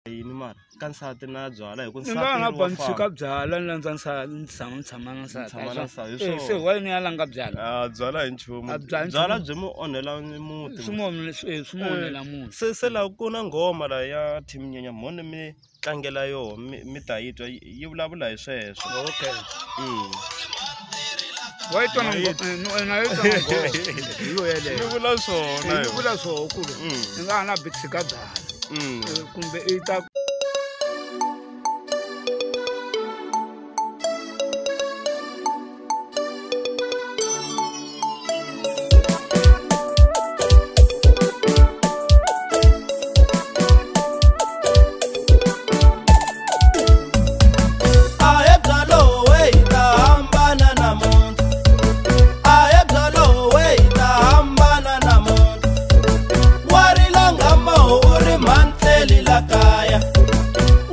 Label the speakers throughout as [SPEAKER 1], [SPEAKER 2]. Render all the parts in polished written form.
[SPEAKER 1] yini mara ka nsati na byala hi ku
[SPEAKER 2] ni nga na bantsika byala ni landza tshama na nsati se why ni ya langa byala
[SPEAKER 1] byala hi nchumu byala byi mu onhela muti
[SPEAKER 2] swi mu onhela muti
[SPEAKER 1] se la ku na ngoma la ya Team Nyenya mhone mi tlangela yo mi ta yi twa yi vulavula hi sweswo
[SPEAKER 2] okay why tona na yo tona yo yele
[SPEAKER 1] yi vula swona
[SPEAKER 2] yi vula swona ku ni nga na bitsika byala kumbe ita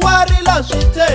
[SPEAKER 3] Warila swite